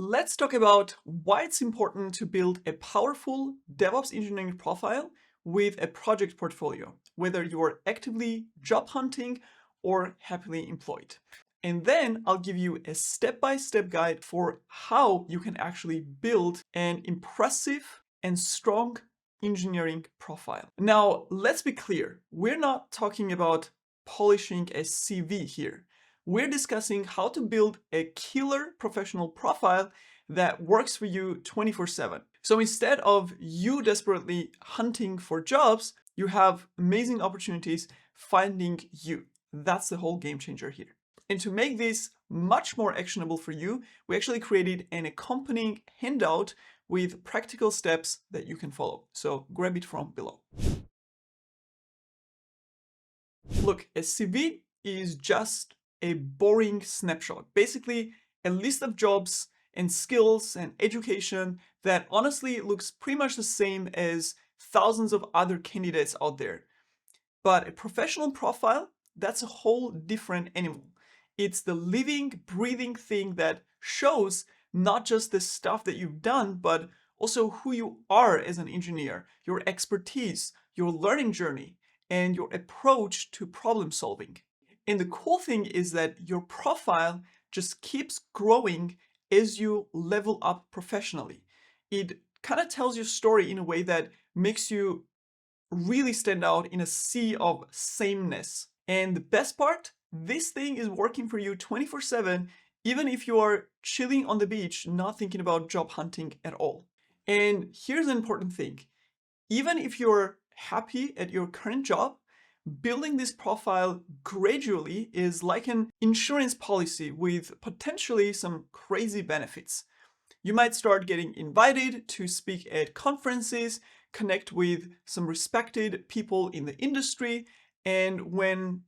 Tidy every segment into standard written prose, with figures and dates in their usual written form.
let's talk about why it's important to build a powerful DevOps engineering profile with a project portfolio, whether you are actively job hunting or happily employed. And then I'll give you a step-by-step guide for how you can actually build an impressive and strong engineering profile. Now, let's be clear. We're not talking about polishing a CV here. We're discussing how to build a killer professional profile that works for you 24/7. So instead of you desperately hunting for jobs, you have amazing opportunities finding you. That's the whole game changer here. And to make this much more actionable for you, we actually created an accompanying handout with practical steps that you can follow. So grab it from below. Look, a CV is just a boring snapshot. Basically, a list of jobs and skills and education that honestly looks pretty much the same as thousands of other candidates out there. But a professional profile, that's a whole different animal. It's the living, breathing thing that shows not just the stuff that you've done, but also who you are as an engineer, your expertise, your learning journey, and your approach to problem solving. And the cool thing is that your profile just keeps growing as you level up professionally. It kind of tells your story in a way that makes you really stand out in a sea of sameness. And the best part, this thing is working for you 24/7, even if you are chilling on the beach, not thinking about job hunting at all. And here's an important thing. Even if you're happy at your current job, building this profile gradually is like an insurance policy with potentially some crazy benefits. You might start getting invited to speak at conferences, connect with some respected people in the industry, and when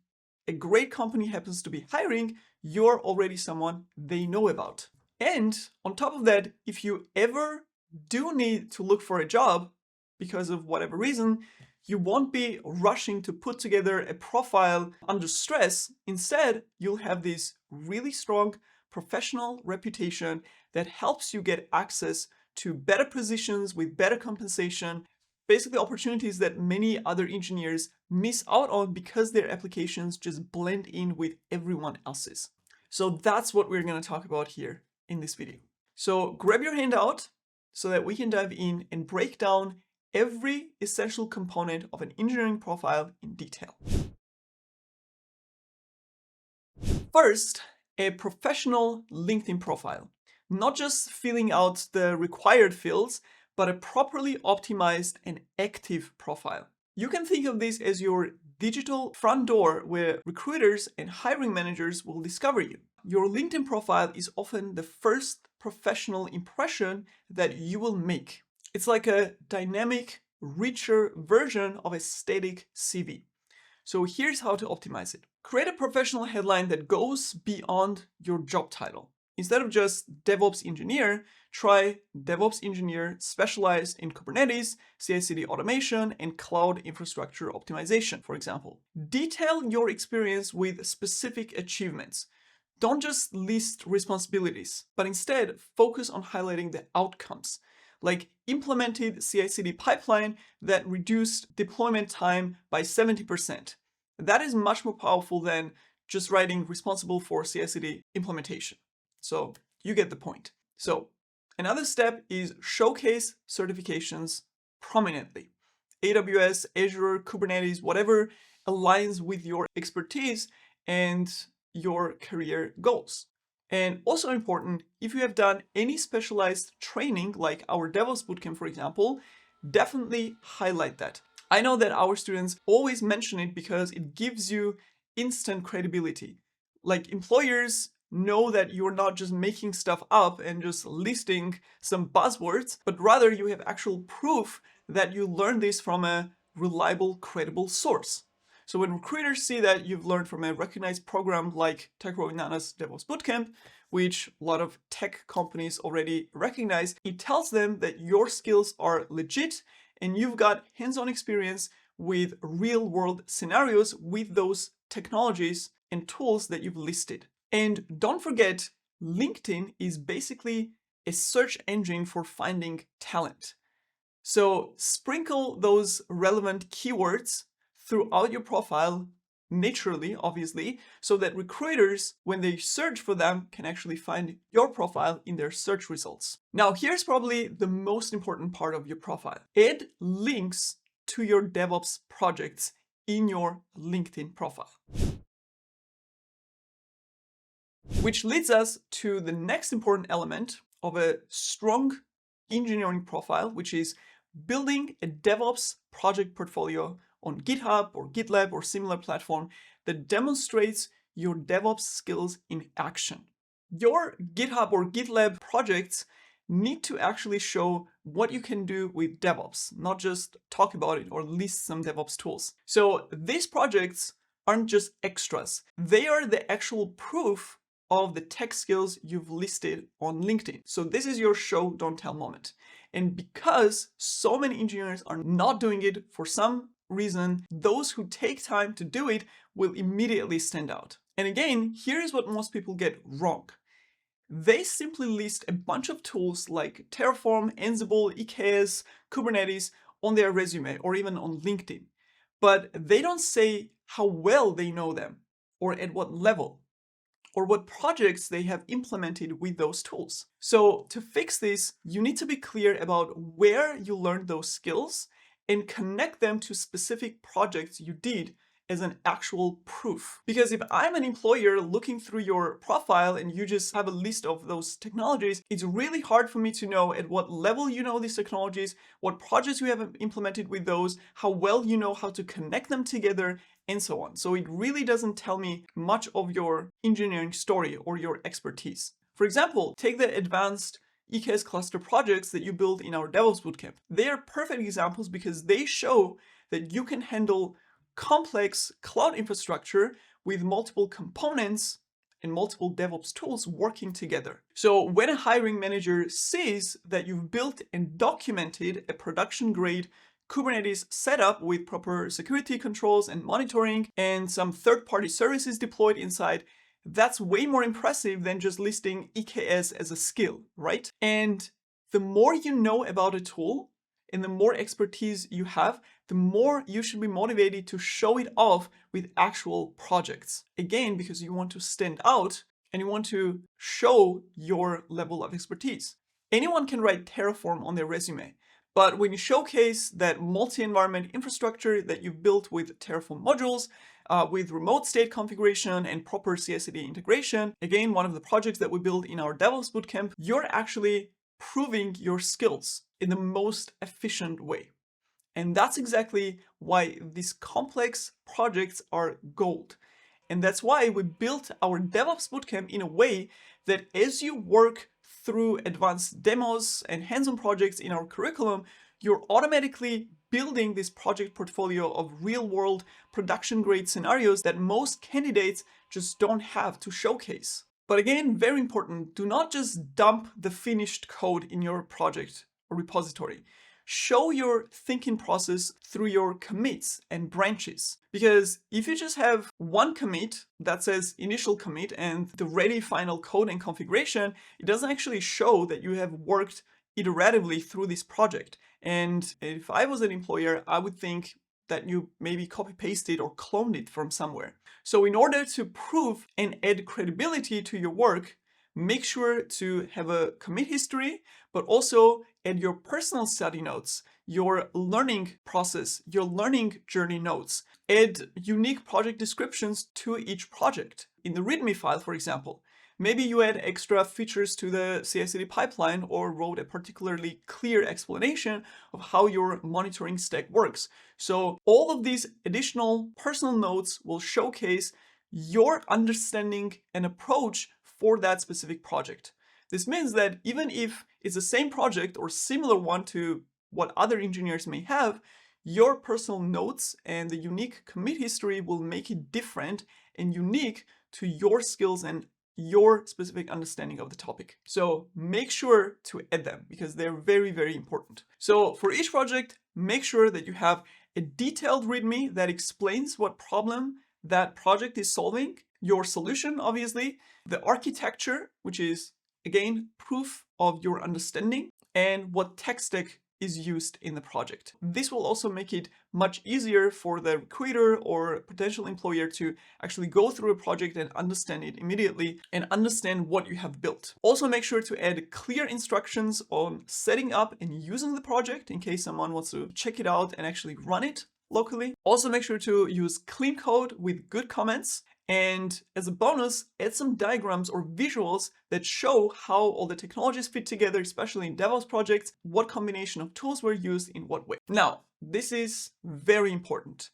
a great company happens to be hiring, you're already someone they know about. And on top of that, if you ever do need to look for a job because of whatever reason, you won't be rushing to put together a profile under stress. Instead, you'll have this really strong professional reputation that helps you get access to better positions with better compensation, basically opportunities that many other engineers miss out on because their applications just blend in with everyone else's. So that's what we're going to talk about here in this video. So grab your handout so that we can dive in and break down every essential component of an engineering profile in detail. First, a professional LinkedIn profile. Not just filling out the required fields, but a properly optimized and active profile. You can think of this as your digital front door where recruiters and hiring managers will discover you. Your LinkedIn profile is often the first professional impression that you will make. It's like a dynamic, richer version of a static CV. So here's how to optimize it. Create a professional headline that goes beyond your job title. Instead of just DevOps engineer, try DevOps engineer specialized in Kubernetes, CI/CD automation, and cloud infrastructure optimization, for example. Detail your experience with specific achievements. Don't just list responsibilities, but instead focus on highlighting the outcomes, like implemented CI/CD pipeline that reduced deployment time by 70%. That is much more powerful than just writing responsible for CI/CD implementation. So you get the point. So another step is showcase certifications prominently. AWS, Azure, Kubernetes, whatever aligns with your expertise and your career goals. And also important, if you have done any specialized training like our DevOps Bootcamp, for example, definitely highlight that. I know that our students always mention it because it gives you instant credibility. Like employers know that you're not just making stuff up and just listing some buzzwords, but rather you have actual proof that you learned this from a reliable, credible source. So when recruiters see that you've learned from a recognized program like TechWorld DevOps Bootcamp, which a lot of tech companies already recognize, it tells them that your skills are legit and you've got hands-on experience with real-world scenarios with those technologies and tools that you've listed. And don't forget, LinkedIn is basically a search engine for finding talent. So sprinkle those relevant keywords throughout your profile naturally, obviously, so that recruiters, when they search for them, can actually find your profile in their search results. Now, here's probably the most important part of your profile. Add links to your DevOps projects in your LinkedIn profile. Which leads us to the next important element of a strong engineering profile, which is building a DevOps project portfolio on GitHub or GitLab or similar platform that demonstrates your DevOps skills in action. Your GitHub or GitLab projects need to actually show what you can do with DevOps, not just talk about it or list some DevOps tools. So these projects aren't just extras. They are the actual proof of the tech skills you've listed on LinkedIn. So this is your show, don't tell moment. And because so many engineers are not doing it for some reason, those who take time to do it will immediately stand out. And again, here's what most people get wrong. They simply list a bunch of tools like Terraform, Ansible, EKS, Kubernetes on their resume or even on LinkedIn. But they don't say how well they know them or at what level, or what projects they have implemented with those tools. So to fix this, you need to be clear about where you learned those skills and connect them to specific projects you did as an actual proof. Because if I'm an employer looking through your profile and you just have a list of those technologies, it's really hard for me to know at what level you know these technologies, what projects you have implemented with those, how well you know how to connect them together, and so on. So it really doesn't tell me much of your engineering story or your expertise. For example, take the advanced EKS cluster projects that you build in our DevOps Bootcamp. They are perfect examples because they show that you can handle complex cloud infrastructure with multiple components and multiple DevOps tools working together. So when a hiring manager sees that you've built and documented a production-grade Kubernetes setup with proper security controls and monitoring and some third-party services deployed inside, that's way more impressive than just listing EKS as a skill, right? And the more you know about a tool and the more expertise you have, the more you should be motivated to show it off with actual projects. Again, because you want to stand out and you want to show your level of expertise. Anyone can write Terraform on their resume. But when you showcase that multi-environment infrastructure that you've built with Terraform modules, with remote state configuration and proper CI/CD integration, again, one of the projects that we build in our DevOps Bootcamp, you're actually proving your skills in the most efficient way. And that's exactly why these complex projects are gold. And that's why we built our DevOps Bootcamp in a way that as you work through advanced demos and hands-on projects in our curriculum, you're automatically building this project portfolio of real-world production-grade scenarios that most candidates just don't have to showcase. But again, very important, do not just dump the finished code in your project or repository. Show your thinking process through your commits and branches. Because if you just have one commit that says initial commit and the ready final code and configuration, it doesn't actually show that you have worked iteratively through this project. And if I was an employer, I would think that you maybe copy-pasted or cloned it from somewhere. So in order to prove and add credibility to your work, make sure to have a commit history, but also add your personal study notes, your learning process, your learning journey notes. Add unique project descriptions to each project. In the README file, for example, maybe you add extra features to the CI/CD pipeline or wrote a particularly clear explanation of how your monitoring stack works. So all of these additional personal notes will showcase your understanding and approach for that specific project. This means that even if it's the same project or similar one to what other engineers may have, your personal notes and the unique commit history will make it different and unique to your skills and your specific understanding of the topic. So make sure to add them because they're very, very important. So for each project, make sure that you have a detailed README that explains what problem that project is solving, your solution, obviously, the architecture, which is, again, proof of your understanding and what tech stack is used in the project. This will also make it much easier for the recruiter or potential employer to actually go through a project and understand it immediately and understand what you have built. Also make sure to add clear instructions on setting up and using the project in case someone wants to check it out and actually run it locally. Also make sure to use clean code with good comments. And as a bonus, add some diagrams or visuals that show how all the technologies fit together, especially in DevOps projects, what combination of tools were used in what way. Now, this is very important.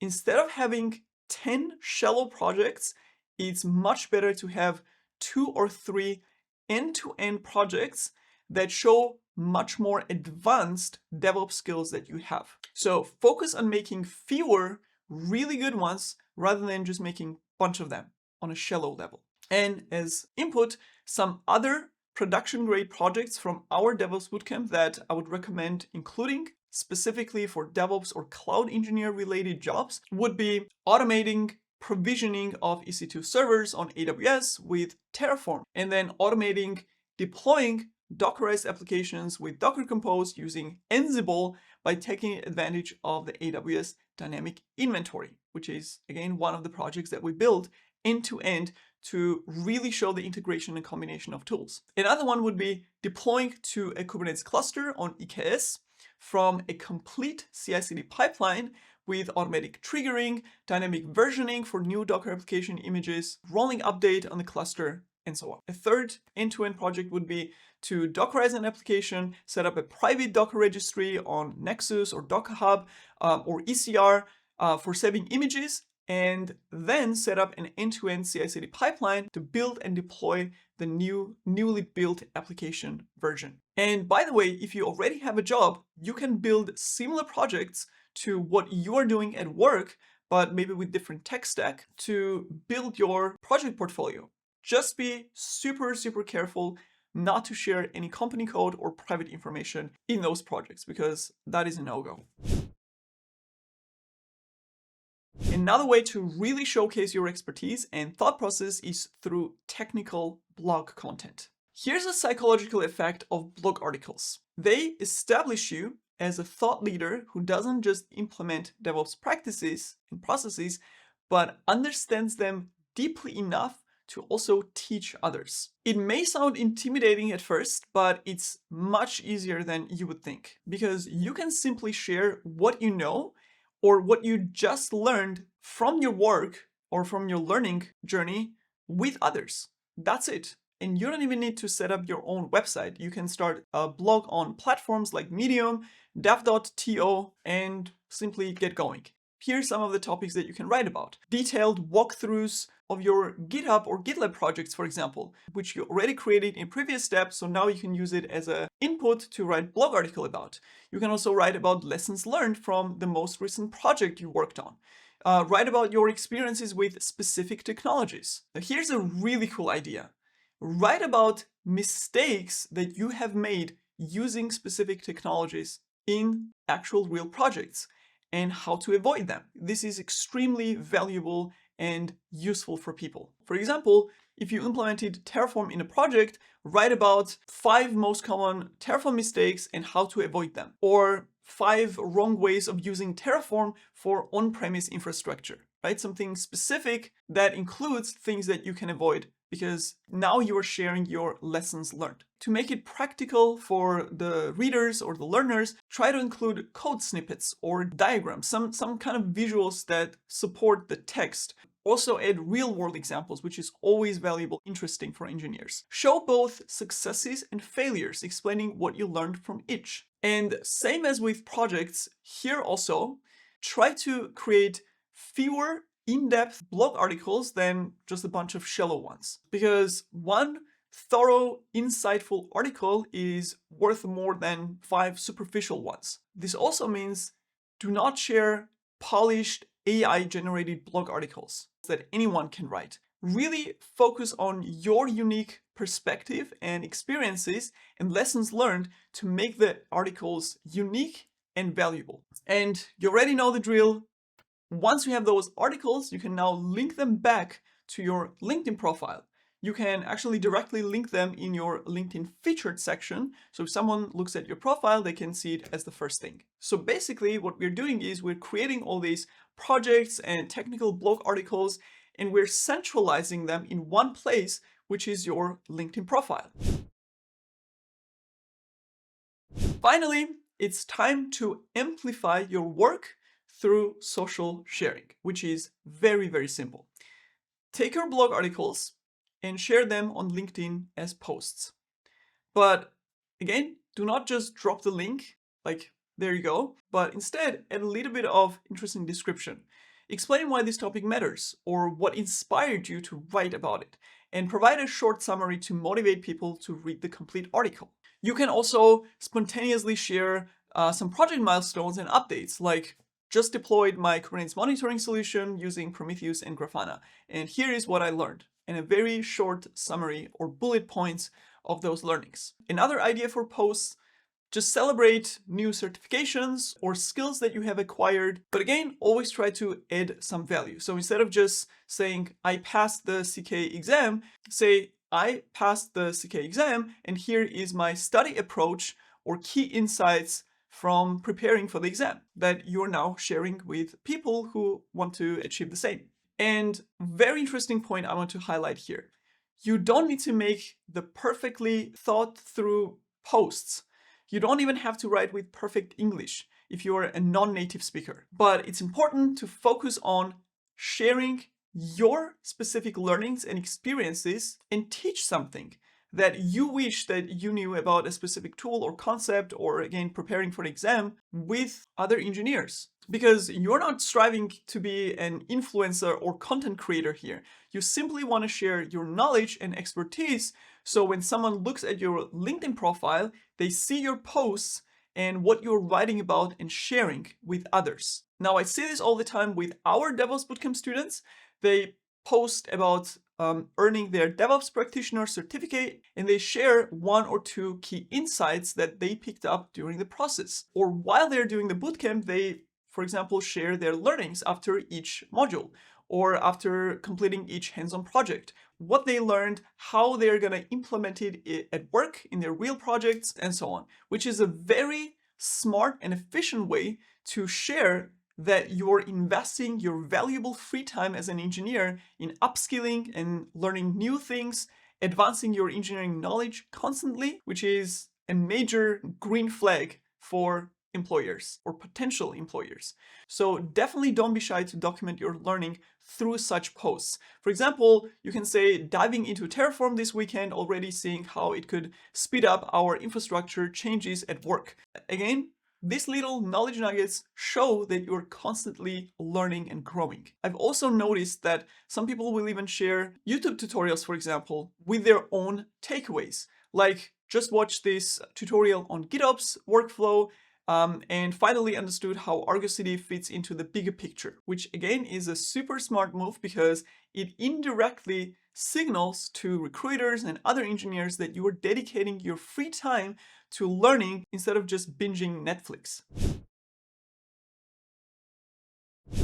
Instead of having 10 shallow projects, it's much better to have 2 or 3 end-to-end projects that show much more advanced DevOps skills that you have. So focus on making fewer really good ones rather than just making bunch of them on a shallow level. And as input, some other production grade projects from our DevOps bootcamp that I would recommend including specifically for DevOps or cloud engineer related jobs would be automating provisioning of EC2 servers on AWS with Terraform, and then automating deploying Dockerized applications with Docker Compose using Ansible by taking advantage of the AWS Dynamic Inventory, which is, again, one of the projects that we build end-to-end to really show the integration and combination of tools. Another one would be deploying to a Kubernetes cluster on EKS from a complete CI/CD pipeline with automatic triggering, dynamic versioning for new Docker application images, rolling update on the cluster, and so on. A third end-to-end project would be to Dockerize an application, set up a private Docker registry on Nexus or Docker Hub or ECR for saving images, and then set up an end-to-end CI/CD pipeline to build and deploy the newly built application version. And by the way, if you already have a job, you can build similar projects to what you are doing at work, but maybe with different tech stack to build your project portfolio. Just be super careful not to share any company code or private information in those projects because that is a no-go. Another way to really showcase your expertise and thought process is through technical blog content. Here's a psychological effect of blog articles. They establish you as a thought leader who doesn't just implement DevOps practices and processes, but understands them deeply enough to also teach others. It may sound intimidating at first, but it's much easier than you would think because you can simply share what you know or what you just learned from your work or from your learning journey with others. That's it. And you don't even need to set up your own website. You can start a blog on platforms like Medium, dev.to, and simply get going. Here's some of the topics that you can write about. Detailed walkthroughs of your GitHub or GitLab projects, for example, which you already created in previous steps, so now you can use it as an input to write blog article about. You can also write about lessons learned from the most recent project you worked on. Write about your experiences with specific technologies. Now, here's a really cool idea. Write about mistakes that you have made using specific technologies in actual real projects and how to avoid them. This is extremely valuable and useful for people. For example, if you implemented Terraform in a project, write about 5 most common Terraform mistakes and how to avoid them, or 5 wrong ways of using Terraform for on-premise infrastructure, right? Something specific that includes things that you can avoid because now you are sharing your lessons learned. To make it practical for the readers or the learners, try to include code snippets or diagrams, some kind of visuals that support the text. Also add real-world examples, which is always valuable, interesting for engineers. Show both successes and failures, explaining what you learned from each. And same as with projects, here also, try to create fewer in-depth blog articles than just a bunch of shallow ones. Because one thorough, insightful article is worth more than 5 superficial ones. This also means do not share polished AI-generated blog articles that anyone can write. Really focus on your unique perspective and experiences and lessons learned to make the articles unique and valuable. And you already know the drill. Once you have those articles, you can now link them back to your LinkedIn profile. you can actually directly link them in your LinkedIn featured section. So if someone looks at your profile, they can see it as the first thing. So basically what we're doing is we're creating all these projects and technical blog articles, and we're centralizing them in one place, which is your LinkedIn profile. Finally, it's time to amplify your work through social sharing, which is very, very simple. Take your blog articles and share them on LinkedIn as posts. But again, do not just drop the link, like there you go, but instead add a little bit of interesting description. Explain why this topic matters or what inspired you to write about it, and provide a short summary to motivate people to read the complete article. You can also spontaneously share some project milestones and updates, like just deployed my Kubernetes monitoring solution using Prometheus and Grafana, and here is what I learned, and a very short summary or bullet points of those learnings. Another idea for posts: just celebrate new certifications or skills that you have acquired. But again, always try to add some value. So instead of just saying, I passed the CK exam, say, I passed the CK exam, and here is my study approach or key insights from preparing for the exam that you're now sharing with people who want to achieve the same. And very interesting point I want to highlight here. You don't need to make the perfectly thought through posts. You don't even have to write with perfect English if you're a non-native speaker. But it's important to focus on sharing your specific learnings and experiences and teach something that you wish that you knew about a specific tool or concept, or again, preparing for the exam with other engineers. Because you're not striving to be an influencer or content creator here. You simply want to share your knowledge and expertise, so when someone looks at your LinkedIn profile, they see your posts and what you're writing about and sharing with others. Now, I say this all the time with our DevOps Bootcamp students. They post about earning their DevOps practitioner certificate, and they share one or two key insights that they picked up during the process. Or while they're doing the bootcamp, they, for example, share their learnings after each module or after completing each hands-on project, what they learned, how they're going to implement it at work in their real projects, and so on, which is a very smart and efficient way to share that you're investing your valuable free time as an engineer in upskilling and learning new things, advancing your engineering knowledge constantly, which is a major green flag for employers or potential employers. So definitely don't be shy to document your learning through such posts. For example, you can say, diving into Terraform this weekend, already seeing how it could speed up our infrastructure changes at work. Again, these little knowledge nuggets show that you're constantly learning and growing. I've also noticed that some people will even share YouTube tutorials, for example, with their own takeaways. Like, just watch this tutorial on GitOps workflow and finally understood how Argo CD fits into the bigger picture, which again is a super smart move because it indirectly signals to recruiters and other engineers that you are dedicating your free time to learning instead of just binging Netflix.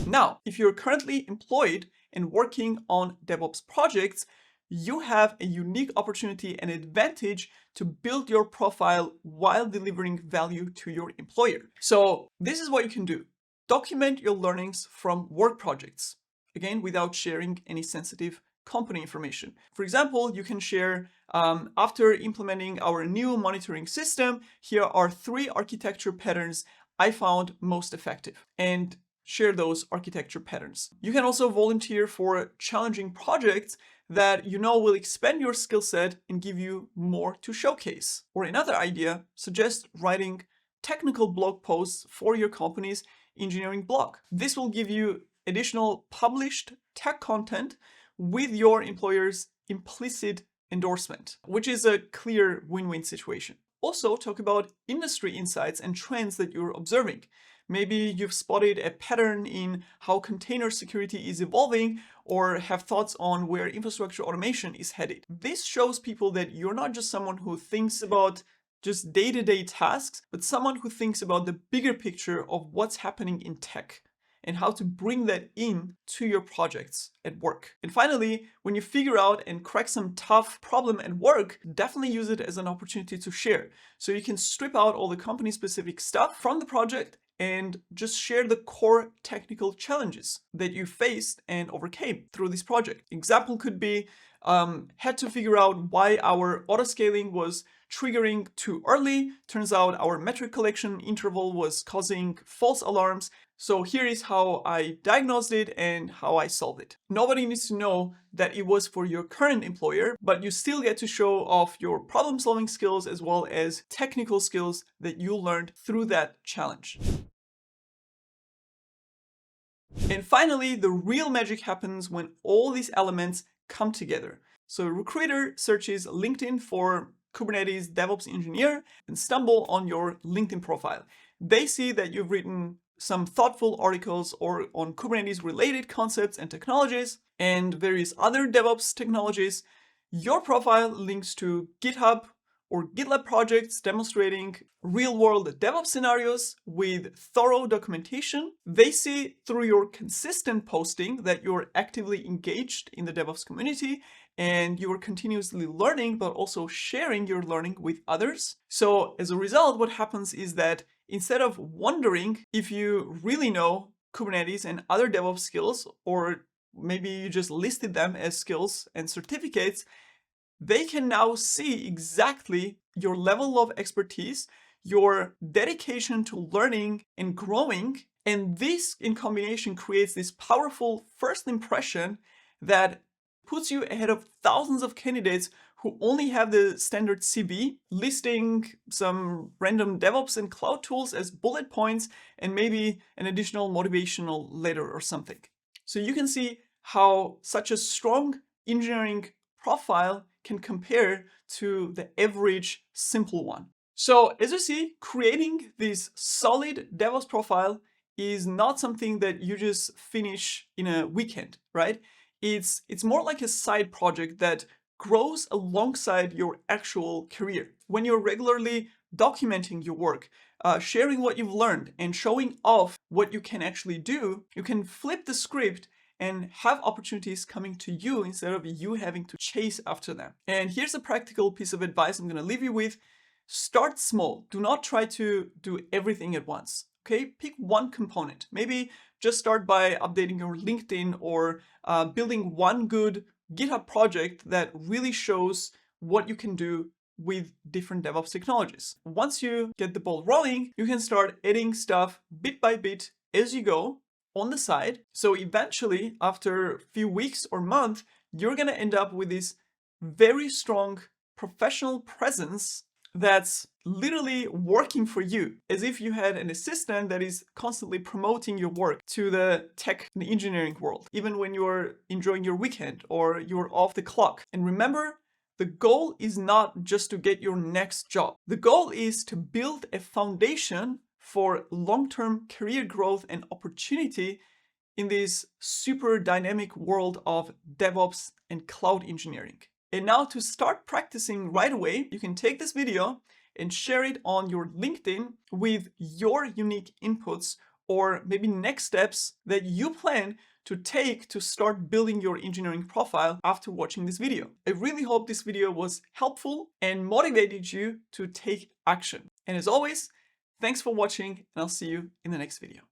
Now, if you're currently employed and working on DevOps projects, you have a unique opportunity and advantage to build your profile while delivering value to your employer. So this is what you can do. Document your learnings from work projects, again, without sharing any sensitive company information. For example, you can share, after implementing our new monitoring system, here are 3 architecture patterns I found most effective, and share those architecture patterns. You can also volunteer for challenging projects that you know will expand your skill set and give you more to showcase. Or another idea, suggest writing technical blog posts for your company's engineering blog. This will give you additional published tech content with your employer's implicit endorsement, which is a clear win-win situation. Also, talk about industry insights and trends that you're observing. Maybe you've spotted a pattern in how container security is evolving, or have thoughts on where infrastructure automation is headed. This shows people that you're not just someone who thinks about just day-to-day tasks, but someone who thinks about the bigger picture of what's happening in tech and how to bring that in to your projects at work. And finally, when you figure out and crack some tough problem at work, definitely use it as an opportunity to share. So you can strip out all the company specific stuff from the project and just share the core technical challenges that you faced and overcame through this project. Example could be, had to figure out why our autoscaling was triggering too early. Turns out our metric collection interval was causing false alarms. So here is how I diagnosed it and how I solved it. Nobody needs to know that it was for your current employer, but you still get to show off your problem-solving skills as well as technical skills that you learned through that challenge. And finally, the real magic happens when all these elements come together. So a recruiter searches LinkedIn for Kubernetes DevOps engineer and stumble on your LinkedIn profile. They see that you've written some thoughtful articles or on Kubernetes related concepts and technologies and various other DevOps technologies. Your profile links to GitHub or GitLab projects demonstrating real-world DevOps scenarios with thorough documentation. They see through your consistent posting that you're actively engaged in the DevOps community and you're continuously learning, but also sharing your learning with others. So as a result, what happens is that instead of wondering if you really know Kubernetes and other DevOps skills, or maybe you just listed them as skills and certificates, they can now see exactly your level of expertise, your dedication to learning and growing. And this in combination creates this powerful first impression that puts you ahead of thousands of candidates who only have the standard CV, listing some random DevOps and cloud tools as bullet points and maybe an additional motivational letter or something. So you can see how such a strong engineering profile can compare to the average simple one. So as you see, creating this solid DevOps profile is not something that you just finish in a weekend, right? It's more like a side project that grows alongside your actual career. When you're regularly documenting your work, sharing what you've learned and showing off what you can actually do, you can flip the script and have opportunities coming to you instead of you having to chase after them. And here's a practical piece of advice I'm gonna leave you with. Start small. Do not try to do everything at once. Okay, pick one component. Maybe just start by updating your LinkedIn or building one good GitHub project that really shows what you can do with different DevOps technologies. Once you get the ball rolling, you can start adding stuff bit by bit as you go on the side. So eventually, after a few weeks or months, you're gonna end up with this very strong professional presence that's literally working for you, as if you had an assistant that is constantly promoting your work to the tech and engineering world, even when you're enjoying your weekend or you're off the clock. And remember, the goal is not just to get your next job. The goal is to build a foundation for long-term career growth and opportunity in this super dynamic world of DevOps and cloud engineering. And now to start practicing right away, you can take this video and share it on your LinkedIn with your unique inputs or maybe next steps that you plan to take to start building your engineering profile after watching this video. I really hope this video was helpful and motivated you to take action. And as always, thanks for watching, and I'll see you in the next video.